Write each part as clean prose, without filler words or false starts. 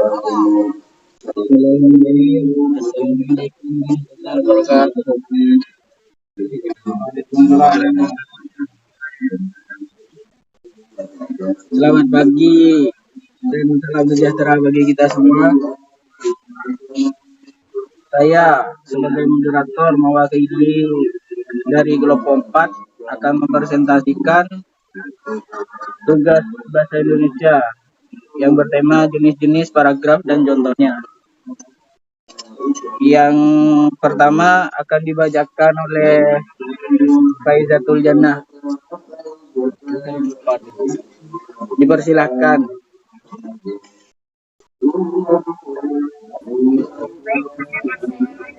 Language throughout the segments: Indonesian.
Assalamualaikum warahmatullahi wabarakatuh. Selamat pagi dan salam sejahtera bagi kita semua. Saya sebagai moderator mewakili dari kelompok 4 akan mempresentasikan tugas bahasa Indonesia yang bertema jenis-jenis paragraf dan contohnya. Yang pertama akan dibacakan oleh Faizatul Jannah. Dipersilahkan.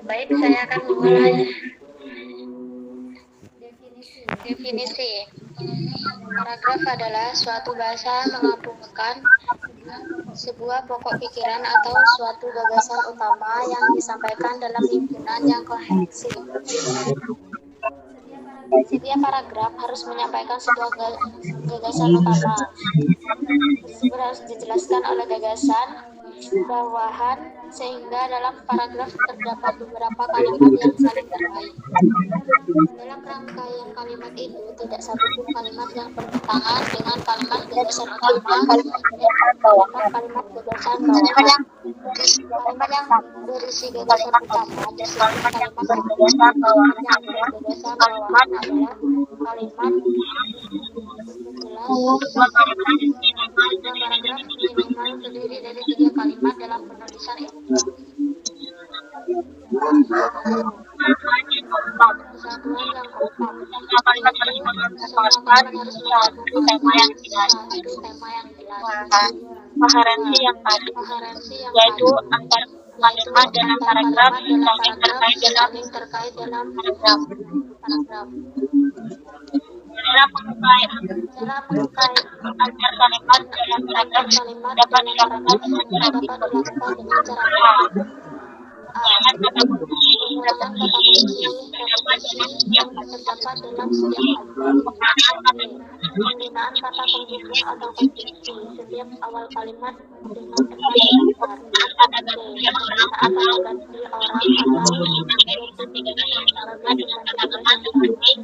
Baik, saya akan memulai. Definisi. Paragraf adalah suatu bahasa menggabungkan sebuah pokok pikiran atau suatu gagasan utama yang disampaikan dalam himpunan yang komprehensif. Setiap paragraf harus menyampaikan sebuah gagasan utama. Tersebut harus dijelaskan oleh gagasan bawahan sehingga dalam paragraf terdapat beberapa kalimat yang saling terkait. Dalam rangkaian kalimat itu tidak satupun kalimat yang bertentangan dengan kalimat gagasan utama dan kalimat gagasan bawahan. Kalimat yang berisi gagasan utama disebut kalimat gagasan bawahan, yang gagasan bawahan adalah kalimat jelas. Sehingga paragraf minimal terdiri dari 3 kalimat dalam penulisan itu. Kesatuan yang kompak, yaitu semua kalimat harus menyambung tema yang jelas. Koherensi yang tadi, yaitu antar kalimat dalam paragraf saling terkait dalam paragraf. Cara mengukai antar kalimat dalam paragraf dapat dilakukan dengan cara dengan kata kunci yang terdapat dalam setiap kalimat. Penggunaan kata penghubung atau konjungsi setiap awal kalimat dengan kata ganti orang atau kata-kata seperti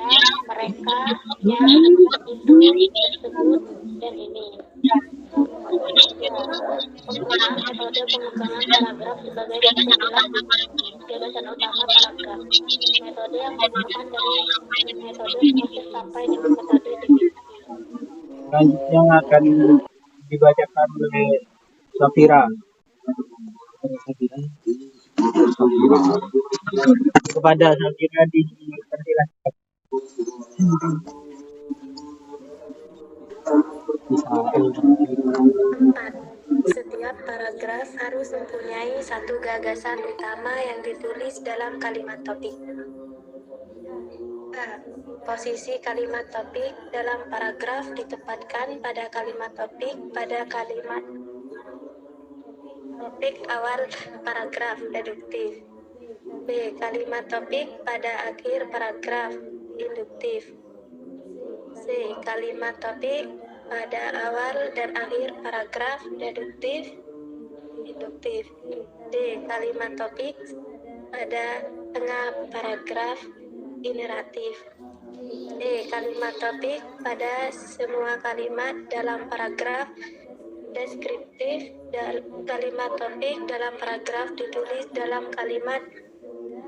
ya, mereka, yang, itu, tersebut, dan ini. Penggunaan metode pengembangan paragraf sebagai pembuat gagasan utama paragraf. Metode yang digunakan dari metode proses sampai dengan metode definisi. Selanjutnya akan dibacakan oleh Safira. Kepada Safira dipersilahkan. Setiap paragraf harus mempunyai satu gagasan utama yang ditulis dalam kalimat topik. Posisi kalimat topik dalam paragraf ditempatkan pada kalimat topik awal paragraf deduktif. B. Kalimat topik pada akhir paragraf induktif. C. Kalimat topik pada awal dan akhir paragraf deduktif induktif. D. Kalimat topik pada tengah paragraf ineratif. E. Kalimat topik pada semua kalimat dalam paragraf deskriptif. Dan kalimat topik dalam paragraf ditulis dalam kalimat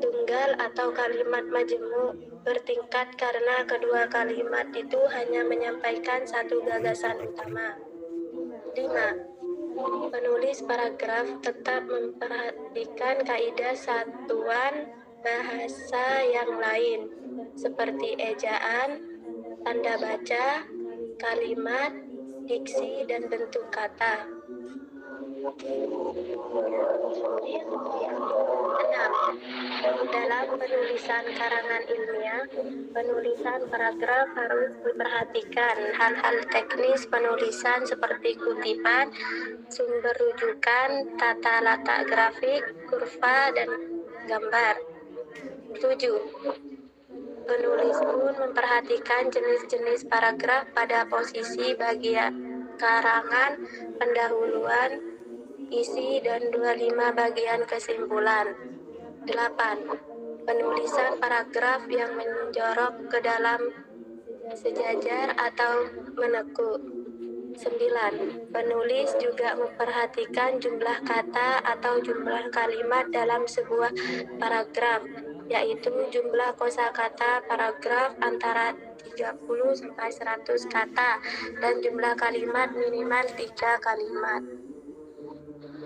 tunggal atau kalimat majemuk bertingkat karena kedua kalimat itu hanya menyampaikan satu gagasan utama. 5. Penulis paragraf tetap memperhatikan kaidah satuan bahasa yang lain seperti ejaan, tanda baca, kalimat, diksi, dan bentuk kata. 6. Dalam penulisan karangan ilmiah, penulisan paragraf harus diperhatikan hal-hal teknis penulisan seperti kutipan, sumber rujukan, tata letak grafik, kurva, dan gambar. 7. Penulis pun memperhatikan jenis-jenis paragraf pada posisi bagian karangan, pendahuluan, isi, dan 25 bagian kesimpulan. 8. Penulisan paragraf yang menjorok ke dalam sejajar atau menekuk. 9. Penulis juga memperhatikan jumlah kata atau jumlah kalimat dalam sebuah paragraf, yaitu jumlah kosakata paragraf antara 30-100 kata dan jumlah kalimat minimal 3 kalimat.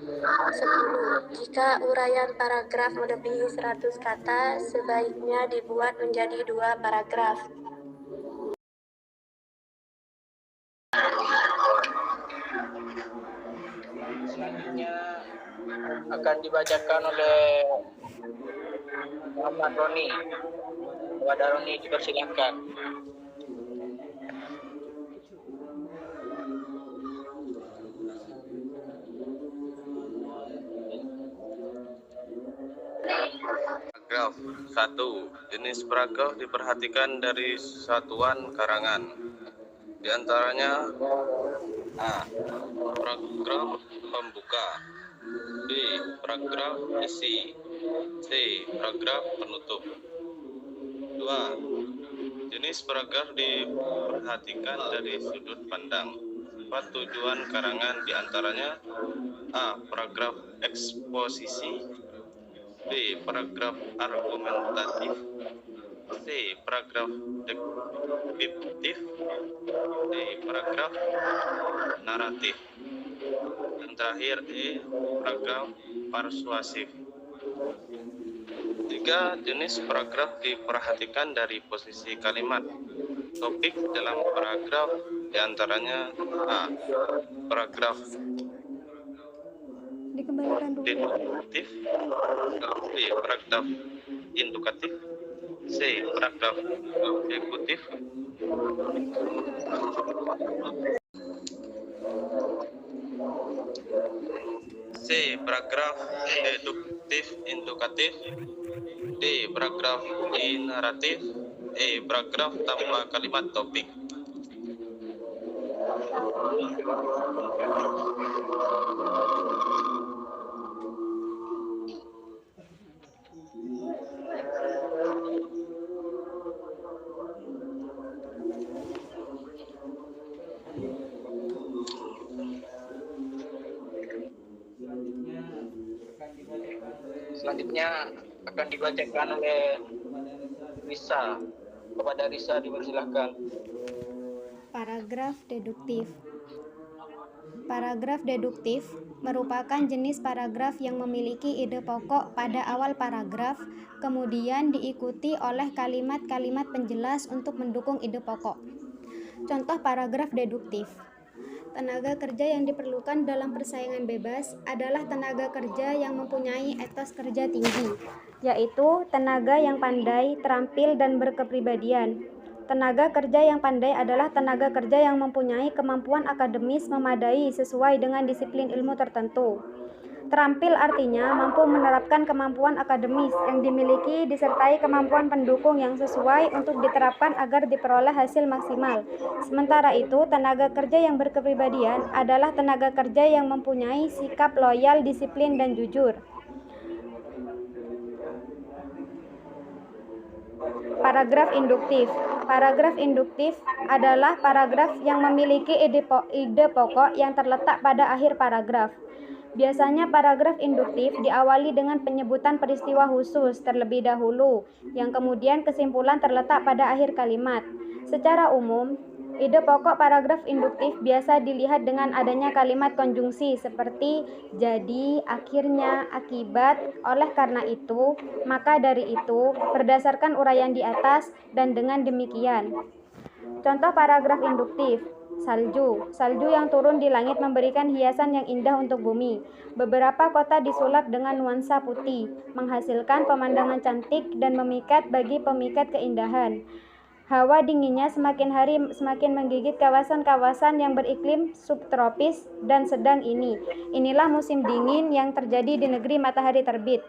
10. Jika uraian paragraf melebihi 100 kata, sebaiknya dibuat menjadi 2 paragraf. Selanjutnya akan dibacakan oleh Muhammad Roni. Kepada Roni dipersilakan. Paragraf 1. Jenis paragraf diperhatikan dari satuan karangan. Di antaranya A. Paragraf pembuka, B. Paragraf isi, C. Paragraf penutup. 2. Jenis paragraf diperhatikan dari sudut pandang. Sifat tujuan karangan di antaranya A. Paragraf eksposisi, B. Paragraf argumentatif, C. Paragraf deskriptif, D. Paragraf naratif, dan terakhir E. Paragraf persuasif. 3. Jenis paragraf diperhatikan dari posisi kalimat. Topik dalam paragraf di antaranya A. Paragraf deduktif, B. Paragraf indukatif, C. Paragraf eksekutif, C. Paragraf deduktif indukatif, D. Paragraf naratif, E. Paragraf tanpa kalimat topik. Selanjutnya akan dibacakan oleh Risa. Kepada Risa dipersilakan. Paragraf deduktif. Paragraf deduktif merupakan jenis paragraf yang memiliki ide pokok pada awal paragraf, kemudian diikuti oleh kalimat-kalimat penjelas untuk mendukung ide pokok. Contoh paragraf deduktif. Tenaga kerja yang diperlukan dalam persaingan bebas adalah tenaga kerja yang mempunyai etos kerja tinggi, yaitu tenaga yang pandai, terampil, dan berkepribadian. Tenaga kerja yang pandai adalah tenaga kerja yang mempunyai kemampuan akademis memadai sesuai dengan disiplin ilmu tertentu. Terampil artinya mampu menerapkan kemampuan akademis yang dimiliki disertai kemampuan pendukung yang sesuai untuk diterapkan agar diperoleh hasil maksimal. Sementara itu, tenaga kerja yang berkepribadian adalah tenaga kerja yang mempunyai sikap loyal, disiplin, dan jujur. Paragraf induktif. Paragraf induktif adalah paragraf yang memiliki ide pokok yang terletak pada akhir paragraf. Biasanya paragraf induktif diawali dengan penyebutan peristiwa khusus terlebih dahulu, yang kemudian kesimpulan terletak pada akhir kalimat. Secara umum, ide pokok paragraf induktif biasa dilihat dengan adanya kalimat konjungsi seperti jadi, akhirnya, akibat, oleh karena itu, maka dari itu, berdasarkan uraian di atas, dan dengan demikian. Contoh paragraf induktif. Salju. Salju yang turun di langit memberikan hiasan yang indah untuk bumi. Beberapa kota disulap dengan nuansa putih, menghasilkan pemandangan cantik dan memikat bagi pemikat keindahan. Hawa dinginnya semakin hari semakin menggigit kawasan-kawasan yang beriklim subtropis dan sedang ini. Inilah musim dingin yang terjadi di negeri matahari terbit.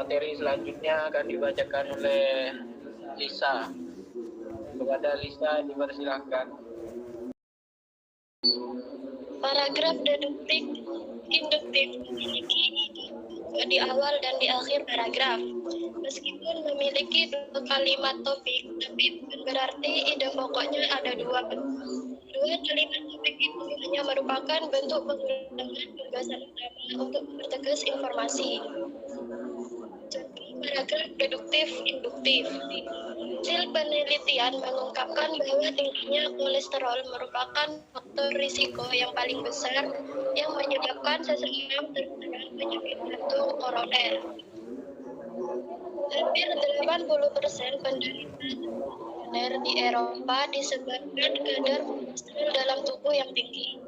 Materi selanjutnya akan dibacakan oleh Lisa. Kepada Lisa dipersilahkan. Paragraf deduktif induktif memiliki ide di awal dan di akhir paragraf. Meskipun memiliki dua kalimat topik, tapi bukan berarti ide pokoknya ada dua. Dua kalimat topik itu hanya merupakan bentuk pengulangan gagasan utama untuk mempertegas informasi. Contoh paragraf deduktif induktif. Hasil penelitian mengungkapkan bahwa tingginya kolesterol merupakan faktor risiko yang paling besar yang menyebabkan seseorang terkena penyakit jantung koroner. Hampir 80% penderita koroner di Eropa disebabkan kadar kolesterol dalam tubuh yang tinggi.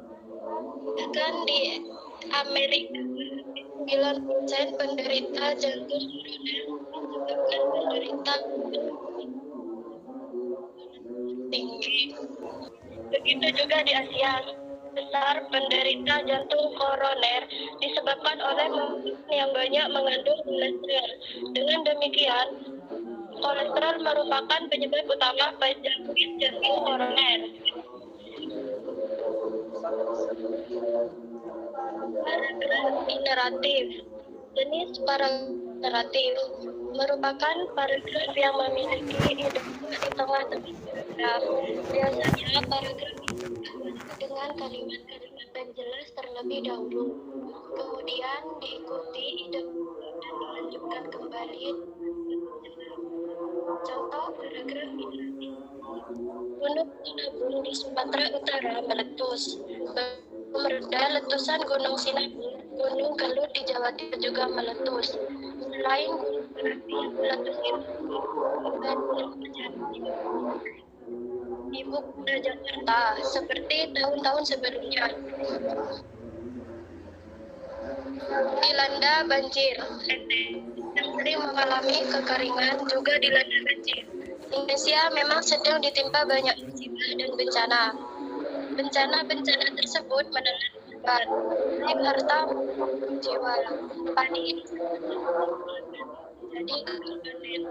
Bahkan di Amerika, 9% penderita jantung koroner disebabkan penderita tinggi. Begitu juga di Asia, besar penderita jantung koroner disebabkan oleh makanan yang banyak mengandung kolesterol. Dengan demikian, kolesterol merupakan penyebab utama penyakit jantung koroner. Paragraf iteratif. Jenis paragraf iteratif merupakan paragraf yang memiliki ide di tengah-tengah paragraf. Biasanya paragraf dengan kalimat-kalimat yang jelas terlebih dahulu, kemudian diikuti ide dan dilanjutkan kembali. Contoh paragraf iteratif. Gunung Sinabung di Sumatera Utara meletus. Mereda letusan Gunung Sinabung, Gunung Kelut di Jawa Timur juga meletus. Selain gunung berapi yang meletus itu, dan gunung berapi ibu kota Jakarta seperti tahun-tahun sebelumnya dilanda banjir. Yang sering mengalami kekeringan juga dilanda banjir. Indonesia memang sedang ditimpa banyak musibah dan bencana. Bencana-bencana tersebut menelan korban, baik harta maupun jiwa. Padi jadi panen.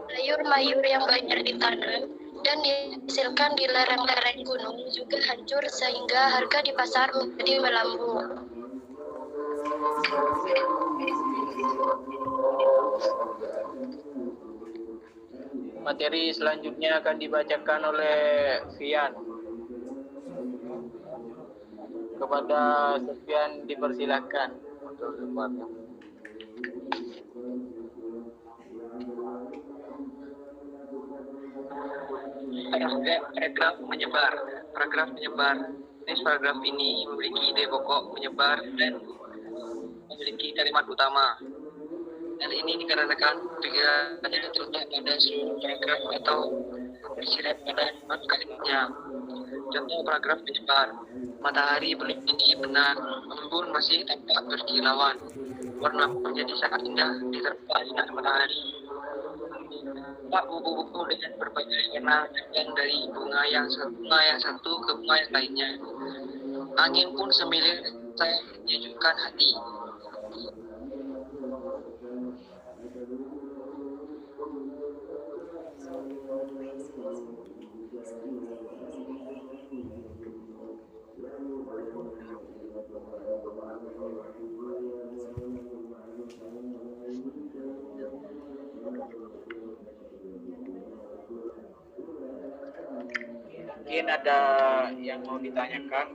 Sayur-mayur yang banyak ditanam dan dihasilkan di lereng-lereng gunung juga hancur sehingga harga di pasar menjadi melambung. Materi selanjutnya akan dibacakan oleh Fian. Kepada Sofian dipersilahkan. Paragraf menyebar. Paragraf menyebar. Jenis paragraf ini memiliki ide pokok menyebar dan memiliki kalimat utama. Hal ini dikarenakan pikirannya terletak pada seluruh paragraf atau bersifat pada kalimatnya. Contoh paragraf menyebar. Matahari belum tinggi benar, embun masih tampak berkilauan. Warna menjadi sangat indah diterpa sinar matahari. Tampak buku-buku dengan berbagai warna terbang dari bunga yang satu ke bunga yang lainnya. Angin pun semilir saya menyejukkan hati. Mungkin ada yang mau ditanyakan?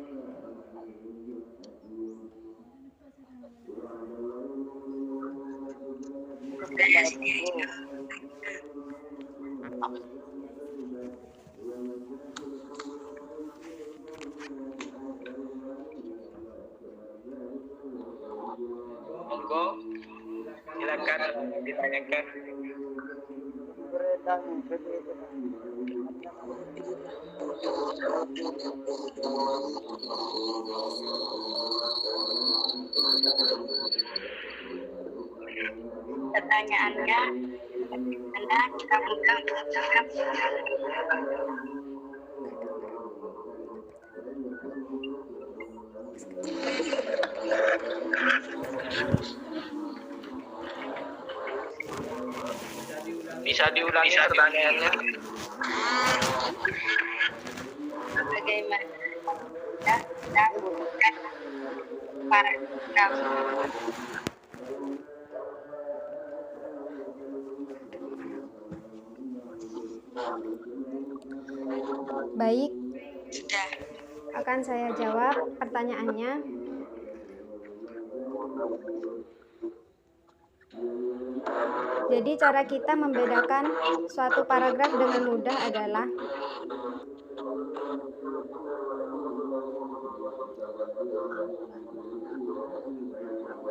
Monggo, silakan ditanyakan. Pertanyaannya, Anda kita buka paragraf. Bisa diulangi pertanyaannya? Bagaimana dan bukan paragraf? Baik, Sudah. akan saya jawab pertanyaannya. Jadi cara kita membedakan suatu paragraf dengan mudah adalah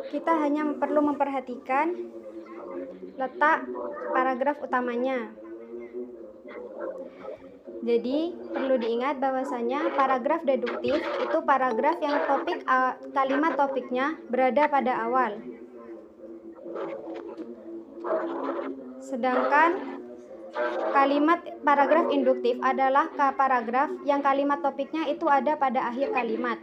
kita hanya perlu memperhatikan letak paragraf utamanya. Jadi perlu diingat bahwasanya paragraf deduktif itu paragraf yang kalimat topiknya berada pada awal. Sedangkan kalimat paragraf induktif adalah paragraf yang kalimat topiknya itu ada pada akhir kalimat.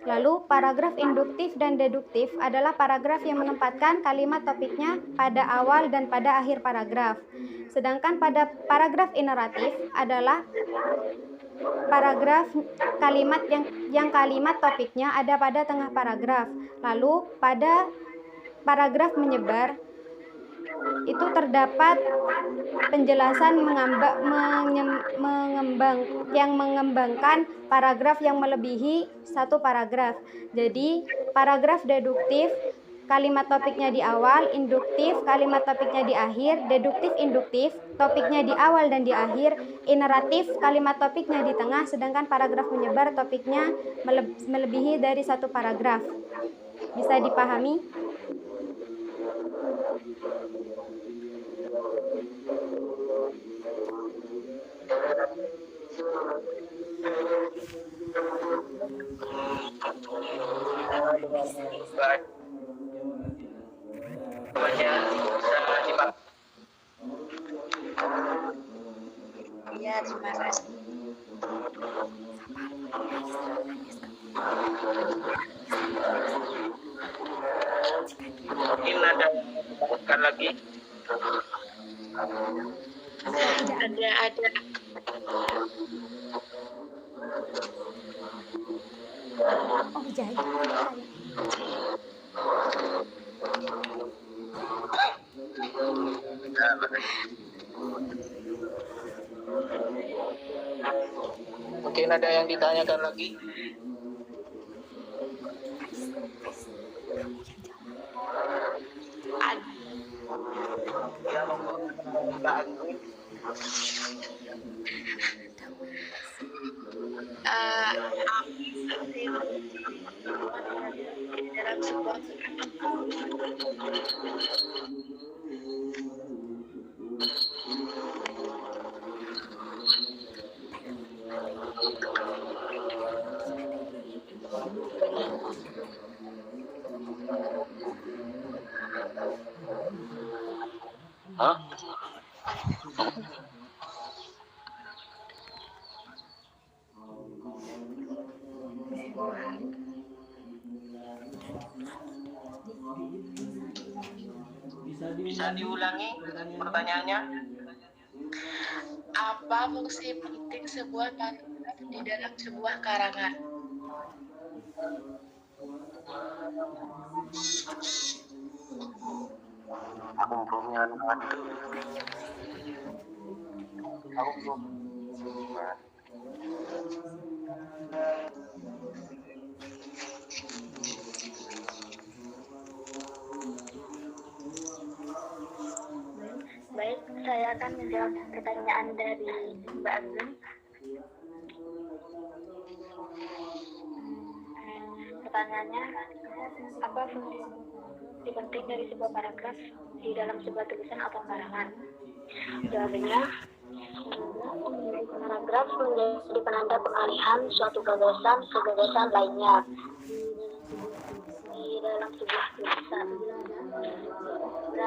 Lalu paragraf induktif dan deduktif adalah paragraf yang menempatkan kalimat topiknya pada awal dan pada akhir paragraf. Sedangkan pada paragraf ineratif adalah paragraf kalimat yang kalimat topiknya ada pada tengah paragraf. Lalu pada paragraf menyebar itu terdapat penjelasan mengembangkan paragraf yang melebihi satu paragraf. Jadi paragraf deduktif kalimat topiknya di awal, induktif kalimat topiknya di akhir, deduktif induktif topiknya di awal dan di akhir, ineratif kalimat topiknya di tengah, sedangkan paragraf menyebar topiknya melebihi dari satu paragraf. Bisa dipahami? Baik. Ya, terima kasih. Mungkin ada bukan lagi. Ada. Oh, jadi Mungkin ada yang ditanyakan lagi. Dalam sebuah Hah? Bisa diulangi pertanyaannya? apa fungsi penting sebuah paragraf di dalam sebuah karangan? Aku belum Baik, saya akan menjawab pertanyaan dari Mbak Azun. Pertanyaannya, apa fungsi penting dari sebuah paragraf di dalam sebuah tulisan atau karangan? Jawabannya, paragraf menjadi penanda pengalihan suatu gagasan ke gagasan lainnya di dalam sebuah tulisan.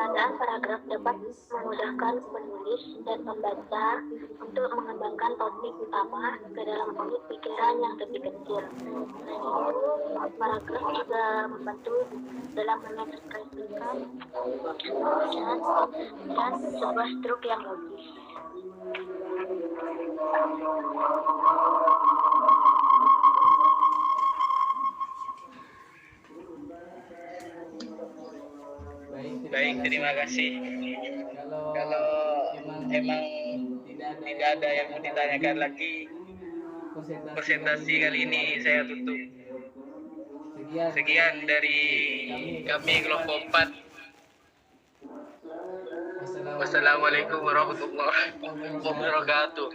Keberadaan paragraf dapat memudahkan penulis dan pembaca untuk mengembangkan topik utama ke dalam unit pikiran yang lebih kecil. Selain itu, paragraf juga membantu dalam mengekspresikan dan sebuah struk yang logis. Baik, terima kasih. Kalau emang tidak ada yang mau ditanyakan lagi, presentasi kali ini saya tutup. Sekian dari kami kelompok 4. Wassalamualaikum warahmatullahi wabarakatuh.